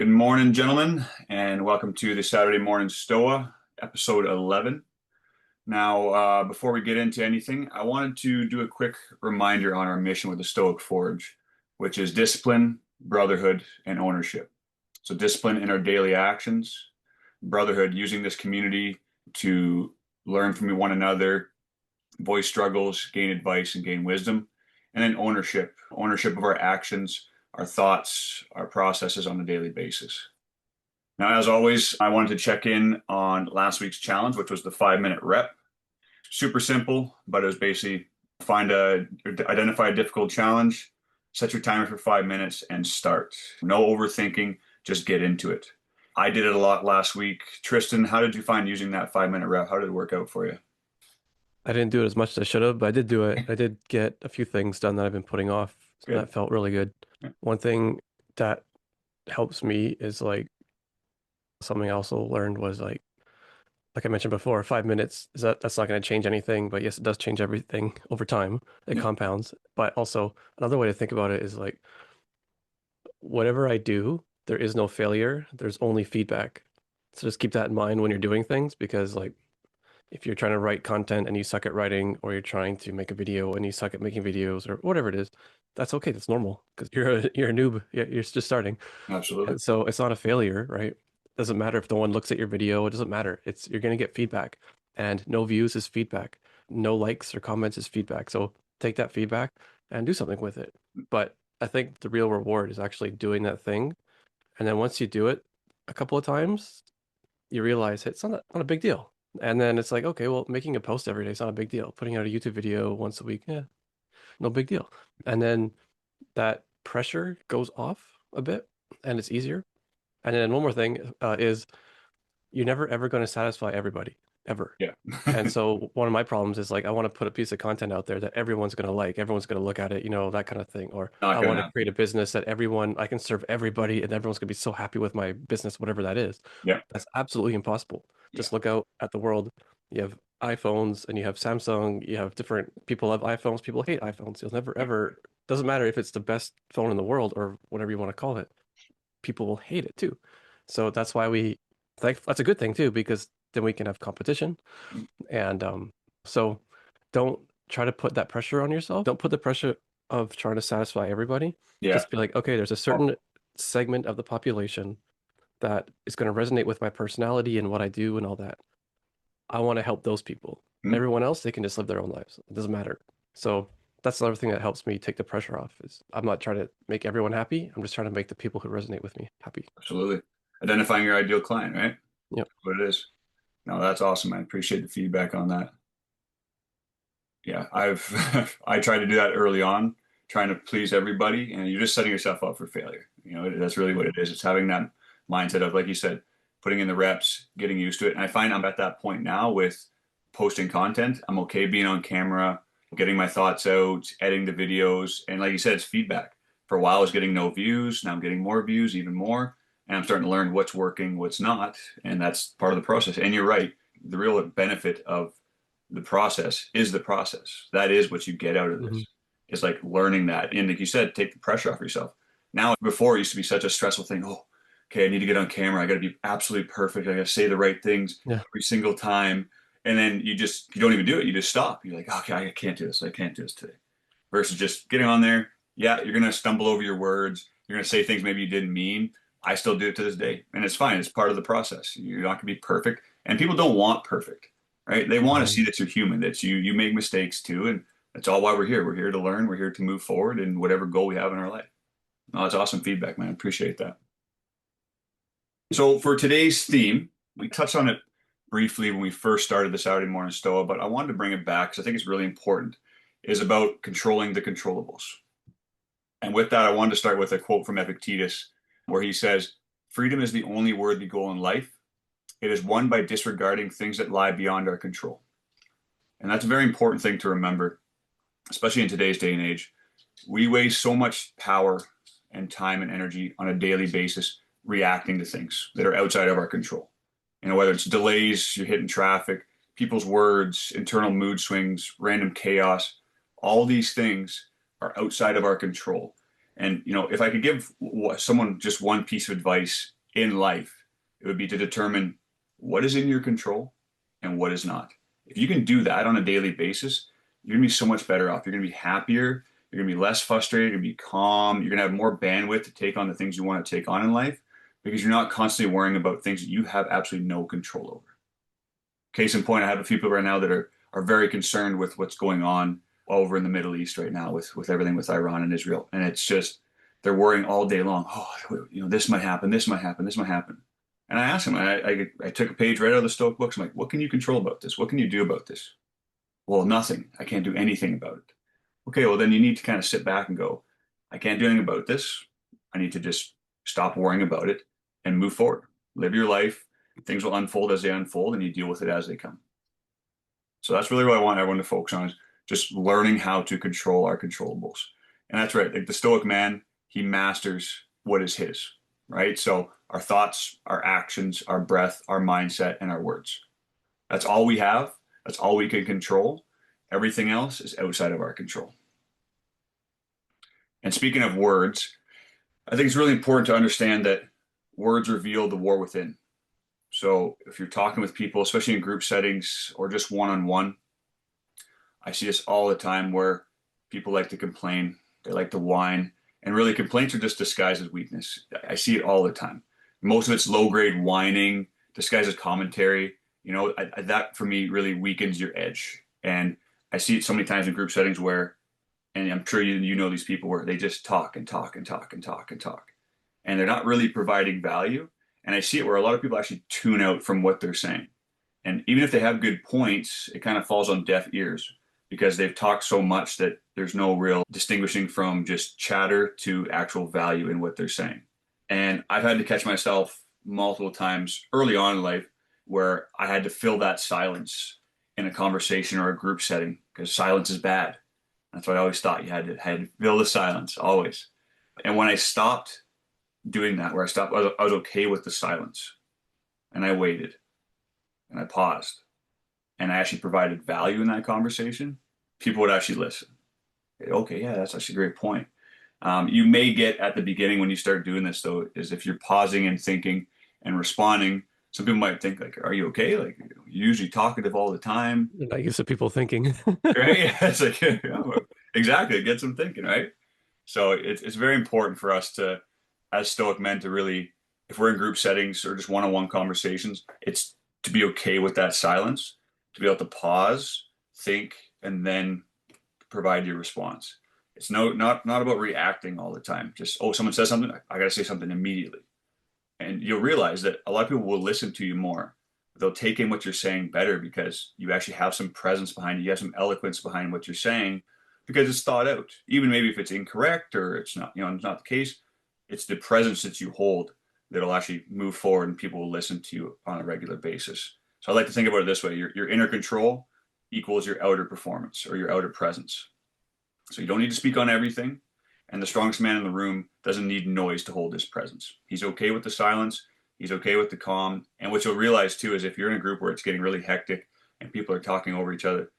Good morning, gentlemen, and welcome to the Saturday Morning Stoa, episode 11. Now, before we get into anything, I wanted to do a quick reminder on our mission with the Stoic Forge, which is discipline, brotherhood, and ownership. So, discipline in our daily actions, brotherhood using this community to learn from one another, voice struggles, gain advice, and gain wisdom, and then ownership of our actions, our thoughts, our processes on a daily basis. Now, as always, I wanted to check in on last week's challenge, which was the 5-minute rep. Super simple, but it was basically identify a difficult challenge, set your timer for 5 minutes, and start. No overthinking, just get into it. I did it a lot last week. Tristan, how did you find using that 5-minute rep? How did it work out for you? I didn't do it as much as I should have, but I did do it. I did get a few things done that I've been putting off. So Good. that felt really good. One thing that helps me is like something I also learned was like I mentioned before, 5 minutes is that's not going to change anything, but yes, it does change everything over time. It Yeah. compounds. But also another way to think about it is like whatever I do, there is no failure. There's only feedback. So just keep that in mind when you're doing things because like if you're trying to write content and you suck at writing, or you're trying to make a video and you suck at making videos, or whatever it is, that's okay. That's normal because you're a noob. You're just starting, Absolutely. and so it's not a failure, right? Doesn't matter if no one looks at your video. It doesn't matter. It's you're gonna get feedback, and no views is feedback. No likes or comments is feedback. So take that feedback and do something with it. But I think the real reward is actually doing that thing, and then once you do it a couple of times, you realize it's not a big deal. And then it's like, okay, well, making a post every day is not a big deal. Putting out a YouTube video once a week, yeah, no big deal. And then that pressure goes off a bit and it's easier. And then one more thing is you're never ever going to satisfy everybody, ever. Yeah. And so one of my problems is like I want to put a piece of content out there that everyone's going to like, everyone's going to look at it, that kind of thing. Or Not I gonna want to create happen. a business that I can serve everybody and everyone's going to be so happy with my business, whatever that is. Yeah. That's absolutely impossible. Yeah. Just look out at the world. You have iPhones and you have Samsung, you have different people have iPhones, people hate iPhones. You'll never Yeah. ever doesn't matter if it's the best phone in the world or whatever you want to call it. People will hate it too. So that's why we think that's a good thing too, because then we can have competition and so don't try to put that pressure on yourself. Don't put the pressure of trying to satisfy everybody. Yeah. Just be like, okay, there's a certain segment of the population that is going to resonate with my personality and what I do and all that. I want to help those people. Mhm. Everyone else, they can just live their own lives. It doesn't matter. So that's another thing that helps me take the pressure off is I'm not trying to make everyone happy. I'm just trying to make the people who resonate with me happy. Absolutely. Identifying your ideal client, right? Yep. What it is. No, that's awesome. I appreciate the feedback on that. Yeah, I tried to do that early on, trying to please everybody, and you're just setting yourself up for failure. That's really what it is. It's having that mindset of, like you said, putting in the reps, getting used to it. And I find I'm at that point now with posting content. I'm okay being on camera, getting my thoughts out, editing the videos, and like you said, it's feedback. For a while, I was getting no views. Now I'm getting more views, even more, and I'm starting to learn what's working, what's not, and that's part of the process. And you're right. The real benefit of the process is the process. That is what you get out of Hmm. this. It's like learning that. And like you said, take the pressure off yourself. Now, before it used to be such a stressful thing. Oh, okay, I need to get on camera. I got to be absolutely perfect. I got to say the right things Yeah. every single time. And then you don't even do it. You just stop. You're like, okay, I can't do this. I can't do this today. Versus just getting on there. Yeah, you're going to stumble over your words. You're going to say things maybe you didn't mean. I still do it to this day. And it's fine. It's part of the process. You're not going to be perfect. And people don't want perfect, right? They want to Hmm. see that you're human, that you make mistakes too, and that's all why we're here. We're here to learn. We're here to move forward in whatever goal we have in our life. Oh, that's awesome feedback, man. I appreciate that. So for today's theme, we touched on it briefly when we first started the Saturday Morning Stoa, but I wanted to bring it back because I think it's really important. Is about controlling the controllables. And with that, I wanted to start with a quote from Epictetus, where he says, "Freedom is the only worthy goal in life. It is won by disregarding things that lie beyond our control." And that's a very important thing to remember, especially in today's day and age. We waste so much power and time and energy on a daily basis reacting to things that are outside of our control. Whether it's delays, you're hitting traffic, people's words, internal mood swings, random chaos, all these things are outside of our control. And, if I could give someone just one piece of advice in life, it would be to determine what is in your control and what is not. If you can do that on a daily basis, you're going to be so much better off. You're going to be happier. You're going to be less frustrated. You're going to be calm. You're going to have more bandwidth to take on the things you want to take on in life because you're not constantly worrying about things that you have absolutely no control over. Case in point, I have a few people right now that are very concerned with what's going on over in the Middle East right now with everything with Iran and Israel. And it's just they're worrying all day long. Oh, this might happen, this might happen, this might happen. And I asked him, I took a page right out of the Stoic books. I'm like, what can you control about this? What can you do about this? Well, nothing. I can't do anything about it. Okay, well then you need to kind of sit back and go, I can't do anything about this. I need to just stop worrying about it and move forward. Live your life. Things will unfold as they unfold, and you deal with it as they come. So that's really what I want everyone to focus on is just learning how to control our controllables. And that's right. Like the Stoic man, he masters what is his, right? So our thoughts, our actions, our breath, our mindset, and our words. That's all we have. That's all we can control. Everything else is outside of our control. And speaking of words, I think it's really important to understand that words reveal the war within. So if you're talking with people, especially in group settings or just one-on-one, I see this all the time where people like to complain, they like to whine, and really complaints are just disguised as weakness. I see it all the time. Most of it's low-grade whining, disguised as commentary. That for me really weakens your edge. And I see it so many times in group settings where, and I'm sure you know these people where they just talk and talk and talk and talk and talk, and they're not really providing value. And I see it where a lot of people actually tune out from what they're saying. And even if they have good points, it kind of falls on deaf ears because they've talked so much that there's no real distinguishing from just chatter to actual value in what they're saying. And I've had to catch myself multiple times early on in life where I had to fill that silence in a conversation or a group setting because silence is bad. That's what I always thought. You had to fill the silence always. And when I stopped doing that, where I was okay with the silence, and I waited, and I paused, and I actually provided value in that conversation, people would actually listen. Okay, yeah, that's actually a great point. You may get at the beginning when you start doing this, though, is if you're pausing and thinking and responding, some people might think like, "Are you okay? Like, you're usually talkative all the time, You're not used to people thinking. right?" Yeah, it's like, yeah, exactly, it gets them thinking, right? So it's very important for us to, as Stoic men, to really, if we're in group settings or just one-on-one conversations, it's to be okay with that silence, to be able to pause, think, and then provide your response. It's not about reacting all the time. Just, oh, someone says something, I got to say something immediately. And you'll realize that a lot of people will listen to you more. They'll take in what you're saying better because you actually have some presence behind it. You have some eloquence behind what you're saying because it's thought out. Even maybe if it's incorrect or it's not, it's not the case, it's the presence that you hold that'll actually move forward and people will listen to you on a regular basis. So I like to think about it this way. Your inner control equals your outer performance or your outer presence. So you don't need to speak on everything. And the strongest man in the room doesn't need noise to hold his presence. He's okay with the silence. He's okay with the calm. And what you'll realize too is if you're in a group where it's getting really hectic and people are talking over each other,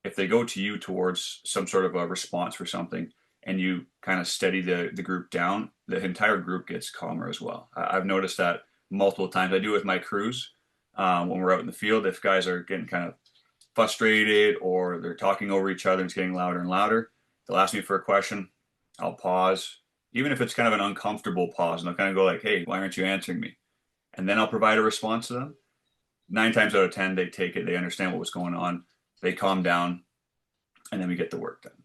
if they go to you towards some sort of a response for something and you kind of steady the group down, the entire group gets calmer as well. I've noticed that multiple times. I do it with my crews when we're out in the field. If guys are getting kind of frustrated or they're talking over each other and it's getting louder and louder, they'll ask me for a question. I'll pause, even if it's kind of an uncomfortable pause, and I'll kind of go like, "Hey, why aren't you answering me?" And then I'll provide a response to them. 9 times out of 10, they take it. They understand what was going on. They calm down, and then we get the work done.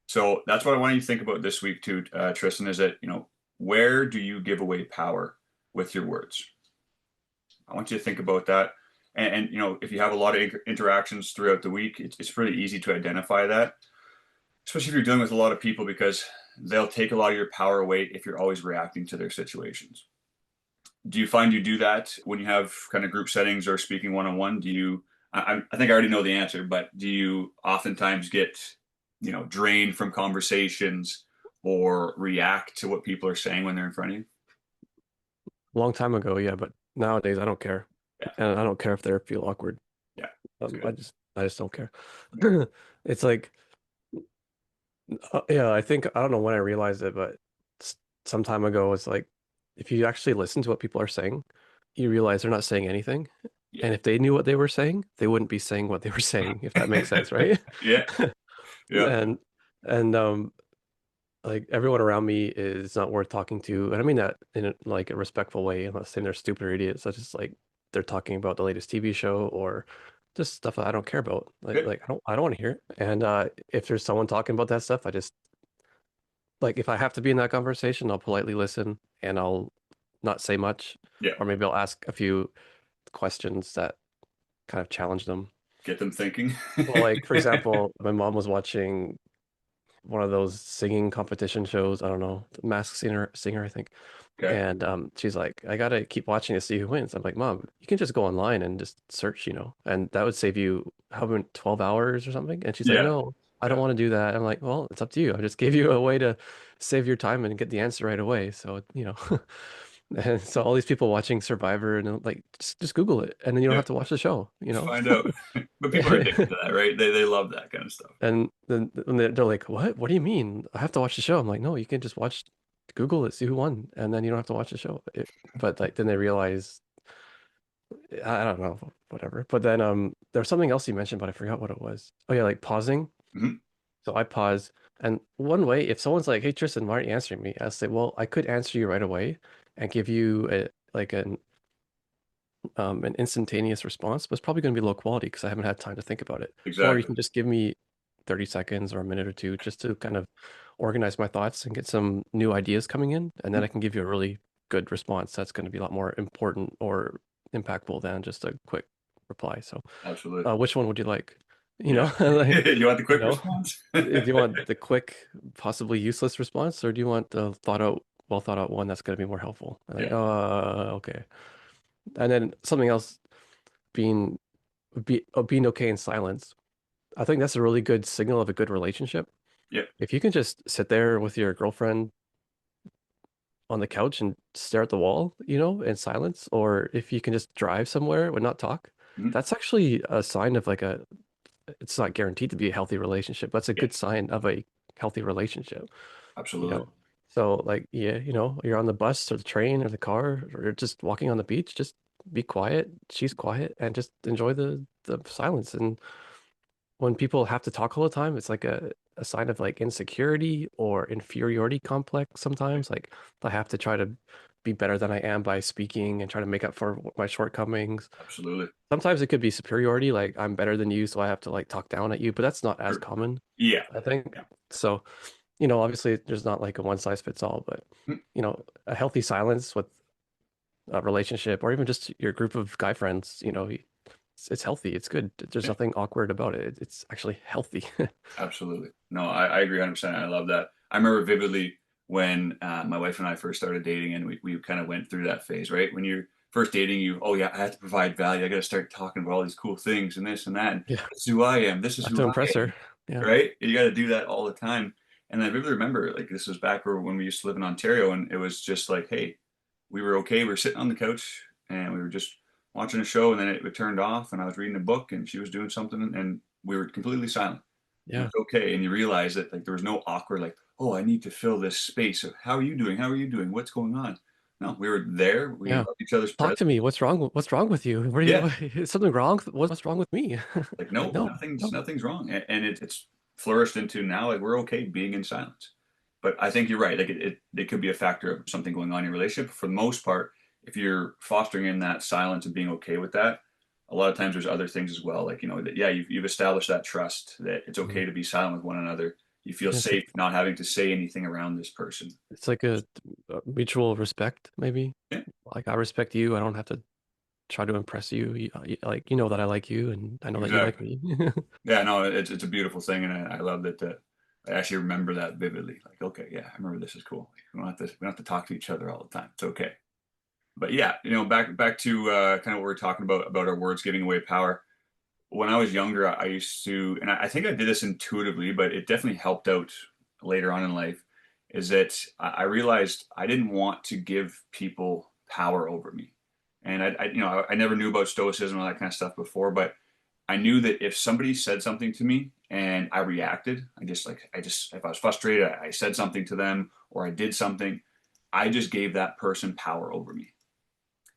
So that's what I want you to think about this week too, Tristan. Is that where do you give away power with your words? I want you to think about that. And if you have a lot of interactions throughout the week, it's pretty easy to identify that, especially if you're dealing with a lot of people, because they'll take a lot of your power away if you're always reacting to their situations. Do you find you do that when you have kind of group settings or speaking one-on-one? I think I already know the answer, but do you oftentimes get, drained from conversations or react to what people are saying when they're in front of you? A long time ago, yeah, but nowadays I don't care. Yeah, And I don't care if they feel awkward. yeah, that's Um, good. I just I just don't care. Yeah, It's like Yeah, I think I don't know when I realized it, but some time ago, it's like if you actually listen to what people are saying, you realize they're not saying anything. Yeah. And if they knew what they were saying, they wouldn't be saying what they were saying, if that makes sense, right? Yeah. Yeah. And and like everyone around me is not worth talking to, and I mean that in like a respectful way. I'm not saying they're stupid or idiots. I just like they're talking about the latest TV show or just stuff that I don't care about. Good. I don't want to hear it. And if there's someone talking about that stuff, I just like if I have to be in that conversation, I'll politely listen and I'll not say much, Yeah. or maybe I'll ask a few questions that kind of challenge them. Get them thinking. Well, like for example, my mom was watching one of those singing competition shows. I don't know, the Masked Singer, I think. Okay. And she's like, I gotta keep watching to see who wins. I'm like, Mom, you can just go online and just search, and that would save you how many 12 hours or something. And she's like, Yeah. No, I don't Yeah. want to do that. I'm like, well, it's up to you. I just gave you a way to save your time and get the answer right away. So, and so all these people watching Survivor and like just Google it and then you don't Yeah. have to watch the show. Find out. But people are addicted to that, right? They love that kind of stuff. And then when they're like, "What? What do you mean? I have to watch the show?" I'm like, "No, you can just watch, Google it, see who won, and then you don't have to watch the show." But like, then they realize, I don't know, whatever. But then there's something else you mentioned, but I forgot what it was. Oh yeah, like pausing. Hmm. So I pause, and one way, if someone's like, "Hey Tristan, why aren't you answering me?" I'll say, "Well, I could answer you right away and give you an instantaneous response, but it's probably going to be low quality because I haven't had time to think about it. Or you Exactly. can just give me 30 seconds or a minute or two just to kind of organize my thoughts and get some new ideas coming in. And then Mhm. I can give you a really good response that's going to be a lot more important or impactful than just a quick reply. So, Absolutely. which one would you like? Yeah. Like, You want the you quick know, response? do you want the quick, possibly useless response, or do you want the well thought out one that's going to be more helpful? Like, Yeah. okay. And then something else being being okay in silence. I think that's a really good signal of a good relationship. Yep. If you can just sit there with your girlfriend on the couch and stare at the wall, in silence, or if you can just drive somewhere and not talk, Mhm. that's actually a sign of it's not guaranteed to be a healthy relationship. That's a Yeah. good sign of a healthy relationship, you Absolutely. know? So like, yeah, you're on the bus or the train or the car or you're just walking on the beach, just be quiet. She's quiet and just enjoy the silence. And when people have to talk all the time, it's like a sign of like insecurity or inferiority complex Yeah. sometimes. Like I have to try to be better than I am by speaking and try to make up for my shortcomings. Absolutely. Sometimes it could be superiority, like I'm better than you, so I have to like talk down at you, but that's not as Sure. common, Yeah. I think. Yeah. So, obviously there's not like a one size fits all, but Mhm. a healthy silence with a relationship or even just your group of guy friends, it's healthy. It's good. There's Yeah. nothing awkward about it. It's actually healthy. Absolutely. No, I agree 100%. I love that. I remember vividly when my wife and I first started dating and we kind of went through that phase, right? When you're first dating, oh yeah, I have to provide value. I got to start talking about all these cool things and this and that. And Yeah, this is who I am. This I is have who to I impress am, her. Yeah. right? You got to do that all the time. And I vividly remember, like, this was back when we used to live in Ontario, and it was just like, hey, we were okay. We were sitting on the couch and we were just watching a show, and then it turned off, and I was reading a book, and she was doing something, and we were completely silent. And it Yeah. was okay. And you realize that like there was no awkward like, oh, I need to fill this space of how are you doing? How are you doing? What's going on? No, we were there. We Yeah. loved each other's Talk presence. to me. What's wrong with you? What are Yeah, is something wrong? What's wrong with me? like Like, no, no, nothing's no. nothing's wrong, and it's flourished into now like we're okay being in silence. But I think you're right. Like it could be a factor of something going on in your relationship. For the most part, if you're fostering in that silence and being okay with that, a lot of times there's other things as well. Like that yeah, you've established that trust that it's Mhm. okay to be silent with one another. You feel Yeah, safe not having to say anything around this person. it's like a mutual respect, maybe. Yeah, Like I respect you. I don't have to try to impress you. Like you know that I like you, and I know that you like exactly. me. Yeah, no, it's a beautiful thing, and I love that. I actually remember that vividly. Like, okay, yeah, I remember this is cool. We don't have to talk to each other all the time. It's okay. But yeah, back to kind of what we are talking about our words giving away power. When I was younger, I used to, and I think I did this intuitively, but it definitely helped out later on in life. Is that I realized I didn't want to give people power over me, and I never knew about stoicism and all that kind of stuff before, but I knew that if somebody said something to me and I reacted, if I was frustrated, I said something to them or I did something, I just gave that person power over me.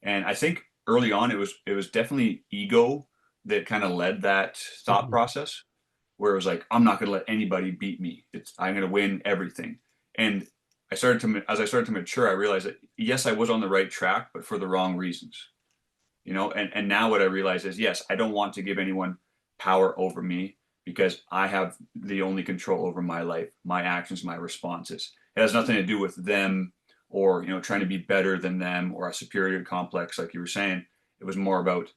And I think early on it was definitely ego that kind of led that thought Mhm. process where it was like, I'm not going to let anybody beat me. I'm going to win everything. And as I started to mature, I realized that yes, I was on the right track, but for the wrong reasons. And now what I realize is, yes, I don't want to give anyone power over me because I have the only control over my life, my actions, my responses. It has nothing to do with them or, trying to be better than them or a superior complex, like you were saying. It was more about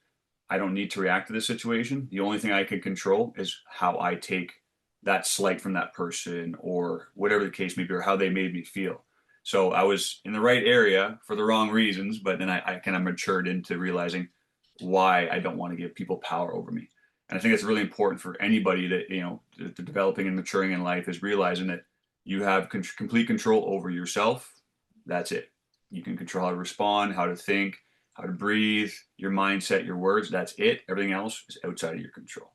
I don't need to react to this situation. The only thing I can control is how I take that slight from that person or whatever the case may be or how they made me feel. So I was in the right area for the wrong reasons, but then I kind of matured into realizing why I don't want to give people power over me. And I think it's really important for anybody that, developing and maturing in life is realizing that you have complete control over yourself. That's it. You can control how to respond, how to think, how to breathe, your mindset, your words. That's it. Everything else is outside of your control.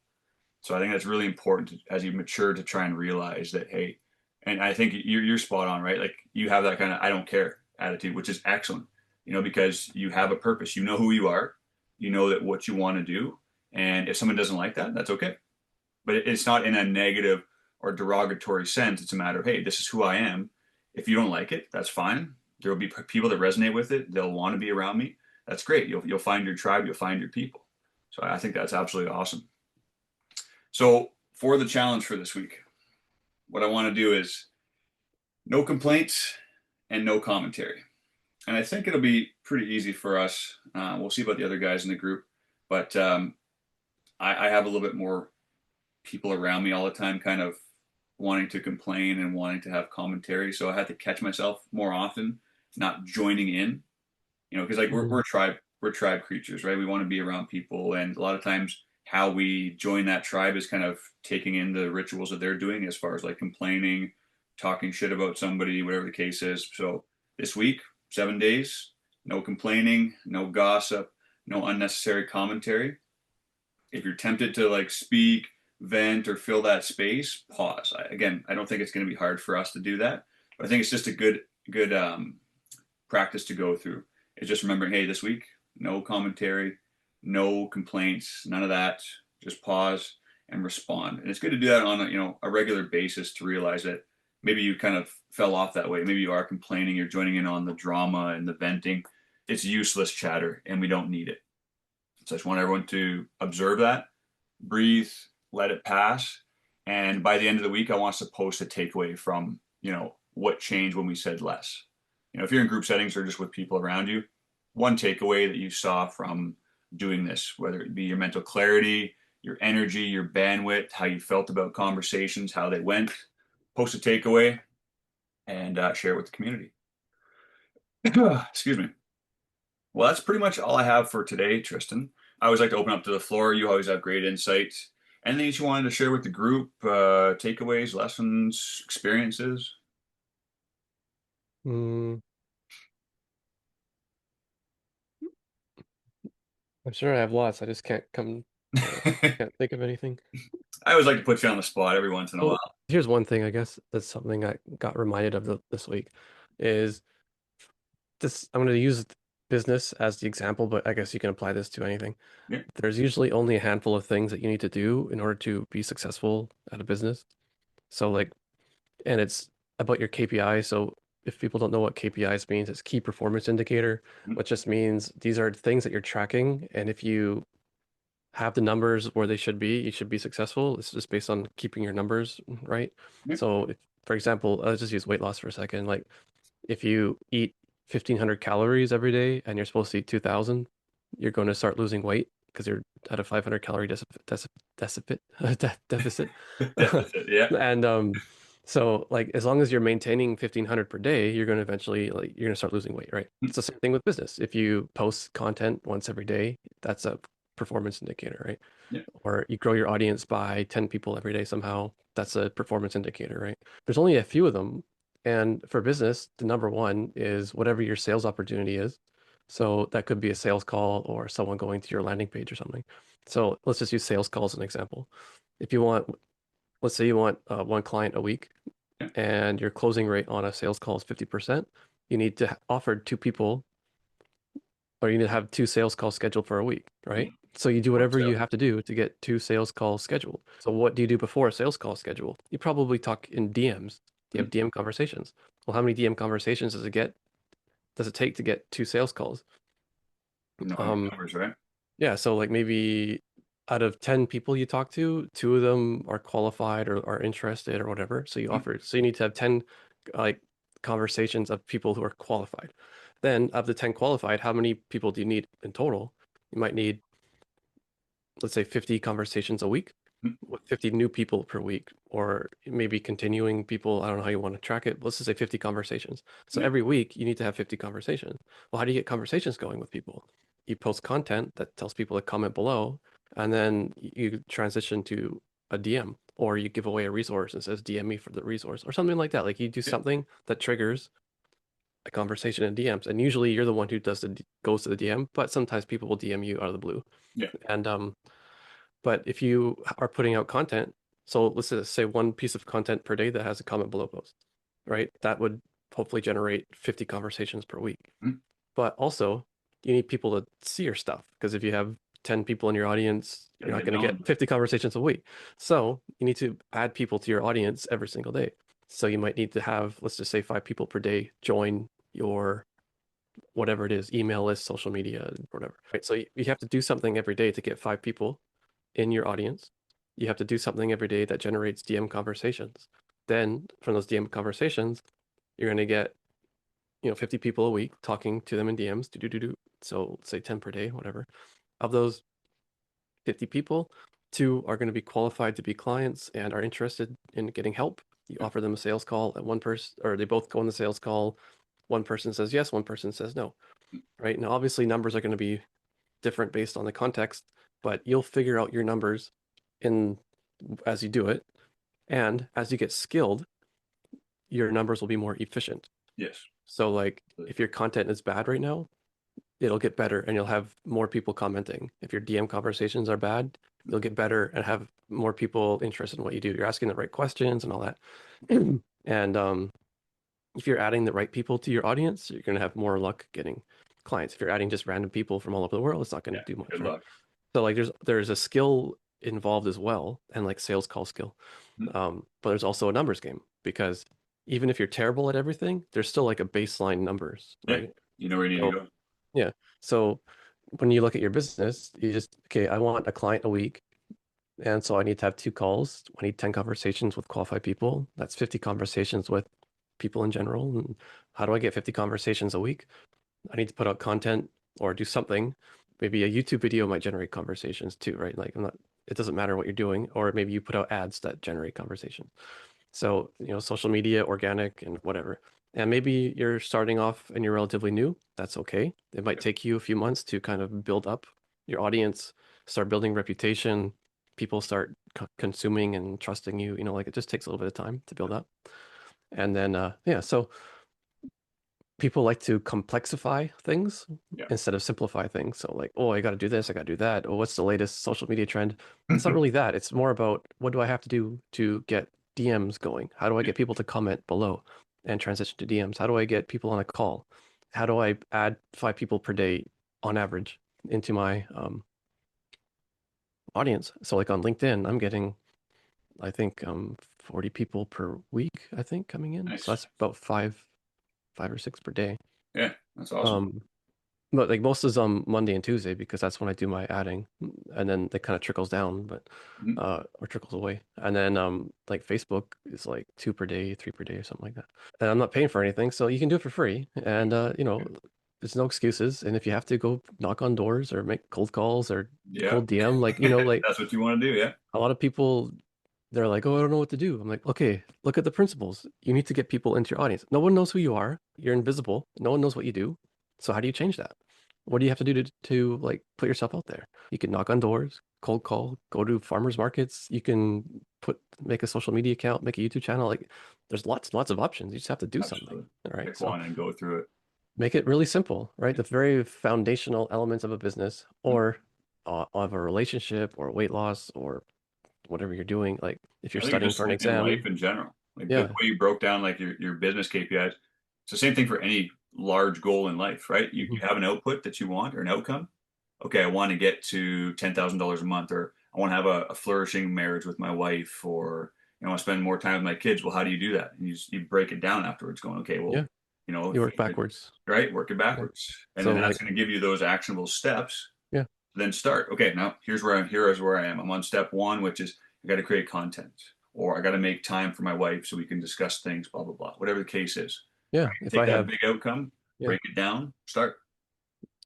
So I think that's really important as you mature to try and realize that, hey, and I think you're spot on, right? Like you have that kind of I don't care attitude, which is excellent, because you have a purpose. You know who you are. You know that what you want to do. And if someone doesn't like that, that's okay. But it's not in a negative or derogatory sense. It's a matter of, hey, this is who I am. If you don't like it, that's fine. There will be people that resonate with it. They'll want to be around me. That's great. You'll find your tribe. You'll find your people. So I think that's absolutely awesome. So for the challenge for this week, what I want to do is no complaints and no commentary. And I think it'll be pretty easy for us. We'll see about the other guys in the group, but I have a little bit more people around me all the time, kind of wanting to complain and wanting to have commentary. So I had to catch myself more often, not joining in. Because like we're, Mhm. we're tribe creatures, right? We want to be around people, and a lot of times how we join that tribe is kind of taking in the rituals that they're doing, as far as like complaining, talking shit about somebody, whatever the case is. So this week, 7 days, no complaining, no gossip, no unnecessary commentary. If you're tempted to like speak, vent, or fill that space, pause. Again, I don't think it's going to be hard for us to do that, but I think it's just a good practice to go through. It's just remembering, hey, this week, no commentary, no complaints, none of that. Just pause and respond. And it's good to do that on a regular basis to realize that maybe you kind of fell off that way. Maybe you are complaining, you're joining in on the drama and the venting. It's useless chatter, and we don't need it. So I just want everyone to observe that, breathe, let it pass. And by the end of the week, I want us to post a takeaway from, what changed when we said less. If you're in group settings or just with people around you, one takeaway that you saw from doing this, whether it be your mental clarity, your energy, your bandwidth, how you felt about conversations, how they went, post a takeaway and share it with the community. Excuse me. Well, that's pretty much all I have for today, Tristan. I always like to open up to the floor. You always have great insight. Anything that you wanted to share with the group, takeaways, lessons, experiences? Mm, I'm sure I have lots. I just uh, I can't think of anything. always like to put you on the spot every once in a Well, while. here's one thing, I guess that's something I got reminded of this week is this. I'm going to use business as the example, but I guess you can apply this to anything. Yeah, There's usually only a handful of things that you need to do in order to be successful at a business. So like, and it's about your KPI. So if people don't know what KPIs means, it's key performance indicator, mm, which just means these are things that you're tracking. And if you have the numbers where they should be, you should be successful. It's just based on keeping your numbers right. yeah, So if, for example, let's just use weight loss for a second. Like if you eat 1,500 calories every day and you're supposed to eat 2,000, you're going to start losing weight because you're at a 500 calorie deficit. deficit. Yeah, And so like as long as you're maintaining 1,500 per day, you're going to eventually like you're going to start losing weight, right? mm, It's the same thing with business. If you post content once every day, that's a performance indicator, right? yeah, Or you grow your audience by 10 people every day somehow, that's a performance indicator, right? There's only a few of them. And for business, the number one is whatever your sales opportunity is. So that could be a sales call or someone going to your landing page or something. So let's just use sales calls as an example. If you want, let's say you want one client a week Yeah. and your closing rate on a sales call is 50%, you need to offer two people or you need to have two sales calls scheduled for a week, right? Mhm. So you do Works whatever you out. have to do to get two sales calls scheduled. So what do you do before a sales call schedule? You probably talk in DMs. You have Mhm. DM conversations. Well, how many DM conversations does it take to get two sales calls? Knowing your Um, numbers, right? yeah, so like maybe out of 10 people you talk to, two of them are qualified or are interested or whatever. So you Mhm. offer, so you need to have 10 like conversations of people who are qualified. Then of the 10 qualified, how many people do you need in total? You might need, let's say 50 conversations a week Mhm. with 50 new people per week, or maybe continuing people. I don't know how you want to track it. Let's just say 50 conversations. So Yeah. every week you need to have 50 conversations. Well, how do you get conversations going with people? You post content that tells people to comment below, and then you transition to a DM, or you give away a resource and says DM me for the resource or something like that. Like you do Yeah. something that triggers a conversation in DMs. And usually you're the one who goes to the DM, but sometimes people will DM you out of the blue. Yeah. And but if you are putting out content, so let's just say one piece of content per day that has a comment below post, right? That would hopefully generate 50 conversations per week. Mhm. But also, you need people to see your stuff because if you have 10 people in your audience, Gotta you're not get going to known. get 50 conversations a week. So you need to add people to your audience every single day. So you might need to have, let's just say, 5 people per day join your whatever it is, email list, social media, whatever. Right. So you have to do something every day to get 5 people in your audience. You have to do something every day that generates DM conversations. Then from those DM conversations, you're going to get, 50 people a week talking to them in DMs. Do do do do. So say 10 per day, whatever. Of those 50 people, two are going to be qualified to be clients and are interested in getting help. You Yeah. offer them a sales call, and one person, or they both go on the sales call. One person says yes, one person says no. Right now, obviously, numbers are going to be different based on the context, but you'll figure out your numbers in as you do it. And as you get skilled, your numbers will be more efficient. Yes. So, like, if your content is bad right now, it'll get better and you'll have more people commenting. If your DM conversations are bad, you'll get better and have more people interested in what you do. You're asking the right questions and all that. And if you're adding the right people to your audience, you're going to have more luck getting clients. If you're adding just random people from all over the world, it's not going Yeah. to do much, Good right? luck. So like there's a skill involved as well, and like sales call skill. Mhm. But there's also a numbers game because even if you're terrible at everything, there's still like a baseline numbers, Yeah. right? You know where you need So to go. yeah. So when you look at your business, you just, okay, I want a client a week. And so I need to have two calls. I need 10 conversations with qualified people. That's 50 conversations with people in general. And how do I get 50 conversations a week? I need to put out content or do something. Maybe a YouTube video might generate conversations too, right? Like I'm not, it doesn't matter what you're doing, or maybe you put out ads that generate conversation. So, social media, organic, and whatever. And maybe you're starting off and you're relatively new. That's okay. It might Yeah. take you a few months to kind of build up your audience, start building reputation. People start consuming and trusting you. Like it just takes a little bit of time to build up. And then, yeah, so people like to complexify things Yeah. instead of simplify things. So like, oh, I got to do this, I got to do that. Oh, what's the latest social media trend? It's not really that. It's more about what do I have to do to get DMs going? How do I Yeah. get people to comment below and transition to DMs? How do I get people on a call? How do I add 5 people per day on average into my audience? So like on LinkedIn, I'm getting, I think 40 people per week, I think coming in. So Nice. that's about five or six per day. Yeah. That's awesome. Um, But like most is on Monday and Tuesday because that's when I do my adding, and then it kind of trickles down, but Mhm. or trickles away. And then like Facebook is like 2 per day, 3 per day, or something like that. And I'm not paying for anything, so you can do it for free. And there's no excuses. And if you have to go knock on doors or make cold calls or Yeah. cold DM, like like That's what you want to do. Yeah. a lot of people they're like, oh, I don't know what to do. I'm like, okay, look at the principles. You need to get people into your audience. No one knows who you are. You're invisible. No one knows what you do. So how do you change that? What do you have to do to like put yourself out there? You can knock on doors, cold call, go to farmers markets. You can make a social media account, make a YouTube channel. Like there's lots of options. You just have to do something. Absolutely. All right. Pick So one and go through it. make it really simple, right? The very foundational elements of a business Mm. or of a relationship or weight loss or whatever you're doing. Like if you're I think studying just for an in life exam, in general, like the yeah, way you broke down like your business KPIs, it's the same thing for any large goal in life, right? You mhm, have an output that you want or an outcome. Okay, I want to get to $10,000 a month, or I want to have a flourishing marriage with my wife, or I want to spend more time with my kids. Well, how do you do that? And you break it down afterwards, going, okay, well, yeah, if you work backwards. right, work it Yeah. backwards, and then So that's like, going to give you those actionable steps. yeah, Then start. Okay, now here is where I am. I'm on step one, which is I got to create content, or I got to make time for my wife so we can discuss things, blah blah blah, whatever the case is. yeah, Right? if Take I that have, big outcome, yeah, break it down, start.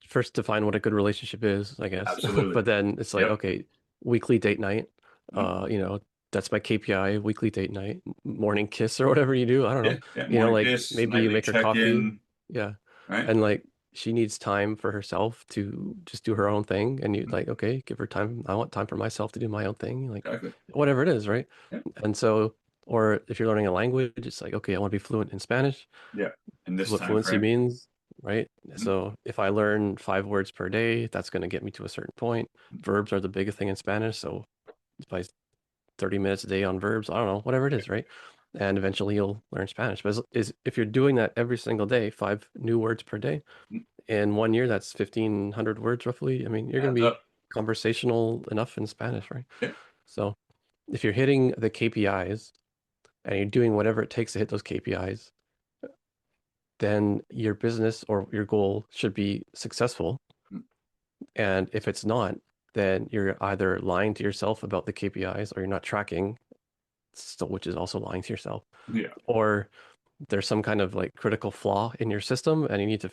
first define what a good relationship is, I guess. Absolutely. But then it's like, Yep. okay, weekly date night, Mhm. that's my KPI, weekly date night, morning kiss or whatever you do. I don't Yeah. know. Yeah. Morning Like kiss, maybe you nightly make her check coffee. in. Yeah. Right. And like she needs time for herself to just do her own thing. And you Mhm. like, okay, give her time. I want time for myself to do my own thing, like Exactly. whatever it is, right? Yeah. And so, or if you're learning a language, it's like, okay, I want to be fluent in Spanish. Yeah. In This is this what time fluency frame. means, right? Mhm. So if I learn 5 words per day, that's going to get me to a certain point. Verbs are the biggest thing in Spanish. So if I 30 minutes a day on verbs, I don't know, whatever it is, right? And eventually you'll learn Spanish. But if you're doing that every single day, 5 new words per day, Mhm. in 1 year, that's 1,500 words roughly. I mean, you're going to Adds be up. conversational enough in Spanish, right? Yeah. So if you're hitting the KPIs and you're doing whatever it takes to hit those KPIs, then your business or your goal should be successful. Mhm. And if it's not, then you're either lying to yourself about the KPIs or you're not tracking, so which is also lying to yourself, Yeah. or there's some kind of like critical flaw in your system and you need to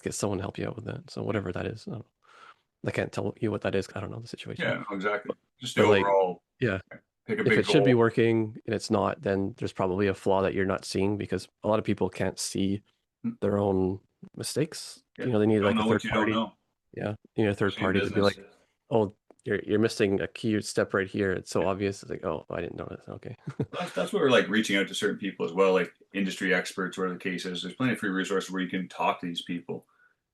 get someone to help you out with that. So Yeah. whatever that is, I can't tell you what that is. I don't know the situation. Yeah. No, exactly. Just the But like, overall. yeah, Pick a if big it should be goal. working and it's not, then there's probably a flaw that you're not seeing because a lot of people can't see Mhm. their own mistakes. Yeah. They need Don't like a know what third you don't party. know, Yeah, you need a third especially in party to be business. like, oh, you're missing a key step right here. It's so obvious. It's like, oh, I didn't notice. Okay. That's what we're like reaching out to certain people as well, like industry experts, whatever the case is. There's plenty of free resources where you can talk to these people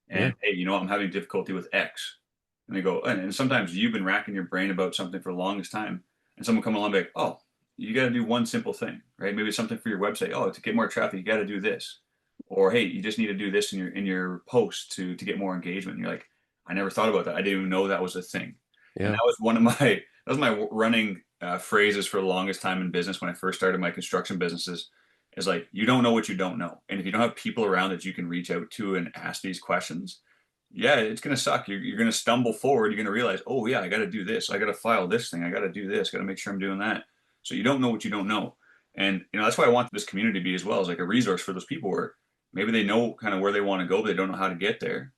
and Yeah. hey, I'm having difficulty with X. And they go, and sometimes you've been racking your brain about something for the longest time, and someone come along and be like, oh, you got to do one simple thing, right? Maybe it's something for your website. Oh, to get more traffic, you got to do this, or hey, you just need to do this in your post to get more engagement. And you're like, I never thought about that. I didn't even know that was a thing. And Yeah. that was one of my that was my running phrases for the longest time in business when I first started my construction businesses. Is like you don't know what you don't know, and if you don't have people around that you can reach out to and ask these questions, yeah, it's gonna suck. You're gonna stumble forward. You're gonna realize, oh yeah, I got to do this. I got to file this thing. I got to do this. Got to make sure I'm doing that. So you don't know what you don't know, and that's why I want this community to be as well as like a resource for those people where maybe they know kind of where they want to go, but they don't know how to get there.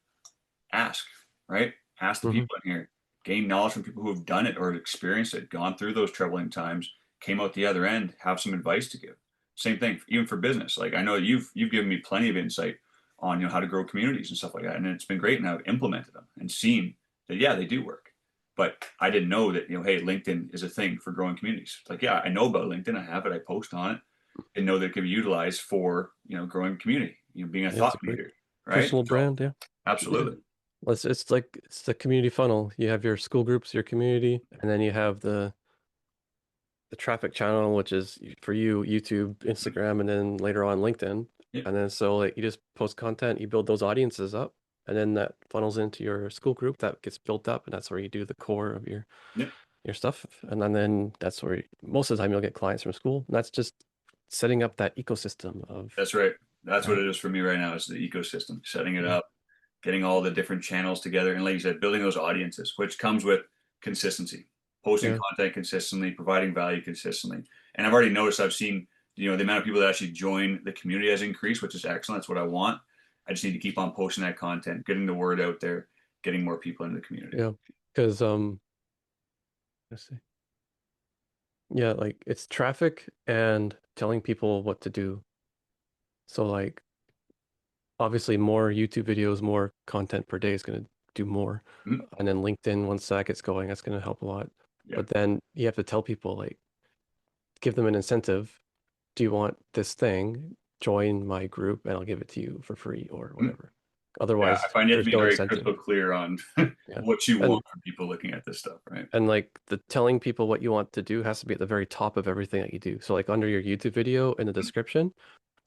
Ask, right? Ask the Hmm. people in here. Gain knowledge from people who have done it or experienced it, gone through those troubling times, came out the other end, have some advice to give. Same thing, even for business. Like I know you've given me plenty of insight on how to grow communities and stuff like that, and it's been great. And I've implemented them and seen that yeah, they do work. But I didn't know that hey, LinkedIn is a thing for growing communities. Like yeah, I know about LinkedIn. I have it. I post on it. Didn't know that it could be utilized for growing community. Being a Yeah. It's thought a great leader, right? personal So brand. Yeah. Yeah. absolutely. Well, it's like it's the community funnel. You have your school groups, your community, and then you have the traffic channel, which is for you, YouTube, Instagram, and then later on LinkedIn. Yeah. And then so like you just post content, you build those audiences up, and then that funnels into your school group that gets built up, and that's where you do the core of Yeah. your stuff. And then that's where most of the time you'll get clients from school. And that's just setting up that ecosystem of, That's right. That's what right? it is for me right now is the ecosystem, setting it Yeah. up, getting all the different channels together. And like you said, building those audiences, which comes with consistency, posting Yeah. content consistently, providing value consistently. And I've already noticed, I've seen, the amount of people that actually join the community has increased, which is excellent. That's what I want. I just need to keep on posting that content, getting the word out there, getting more people into the community. Yeah. Because let's see. Yeah, like it's traffic and telling people what to do. So like obviously more YouTube videos, more content per day is going to do more. Mhm. And then LinkedIn, once that gets going, that's going to help a lot. Yeah. But then you have to tell people, like, give them an incentive. Do you want this thing? Join my group and I'll give it to you for free or Mhm. whatever. Yeah, I Otherwise, find you have there's to be no very incentive. crystal clear on Yeah. what you And want from people looking at this stuff, right? like the telling people what you want to do has to be at the very top of everything that you do. So like under your YouTube video in the description,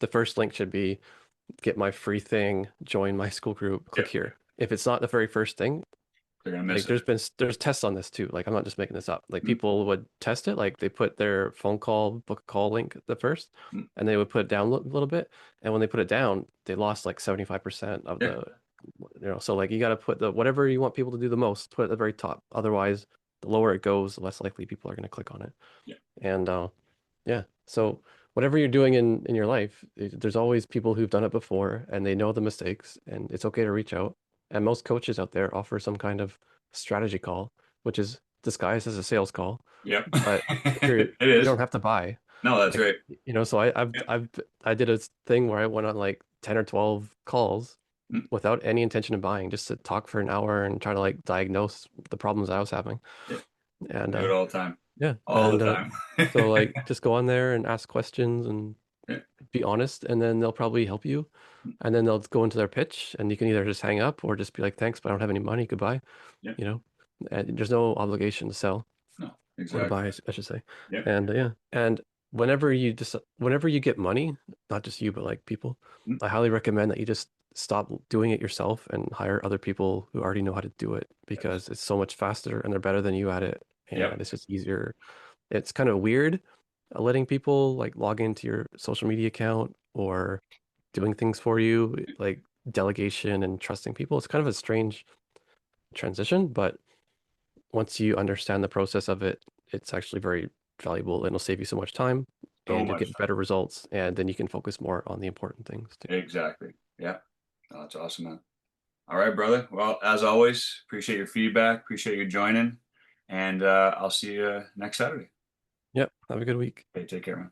the first link should be get my free thing, join my school group, Yeah, click here. If it's not the very first thing, they're gonna miss like it. there's tests on this too. Like I'm not just making this up. Like Mm, people would test it, like they put their phone call, book a call link at the first, mm. and they would put it down a little bit. And when they put it down, they lost like 75% of Yeah, so like you got to put the whatever you want people to do the most, put it at the very top. Otherwise, the lower it goes, the less likely people are going to click on it. yeah, And yeah. So whatever you're doing in your life, there's always people who've done it before and they know the mistakes and it's okay to reach out. And most coaches out there offer some kind of strategy call, which is disguised as a sales call. yep. But if It you is. don't have to buy, No, that's like right. so Yeah. I did a thing where I went on like 10 or 12 calls Mm, without any intention of buying, just to talk for an hour and try to like diagnose the problems I was having. yeah. And I do it all the time. yeah, All the and time. so like just go on there and ask questions and Yeah. be honest, and then they'll probably help you. Mm, And then they'll go into their pitch, and you can either just hang up or just be like, "Thanks, but I don't have any money. Goodbye." yeah. You know, and there's no obligation to sell No, or to exactly. buy, I should say. Yeah. And yeah, and whenever you get money, not just you, but like people, Mm, I highly recommend that you just stop doing it yourself and hire other people who already know how to do it yes. because it's so much faster and they're better than you at it, Yep. and it's just easier. It's kind of weird letting people like log into your social media account or doing things for you, like delegation and trusting people. It's kind of a strange transition, but once you understand the process of it, it's actually very valuable and it'll save you so much time So and you'll much get time. better results. And then you can focus more on the important things too. Exactly. Yeah. No, that's awesome, man. All right, brother. Well, as always, appreciate your feedback. Appreciate you joining. And I'll see you next Saturday. Yep. Have a good week. Okay, take care, man.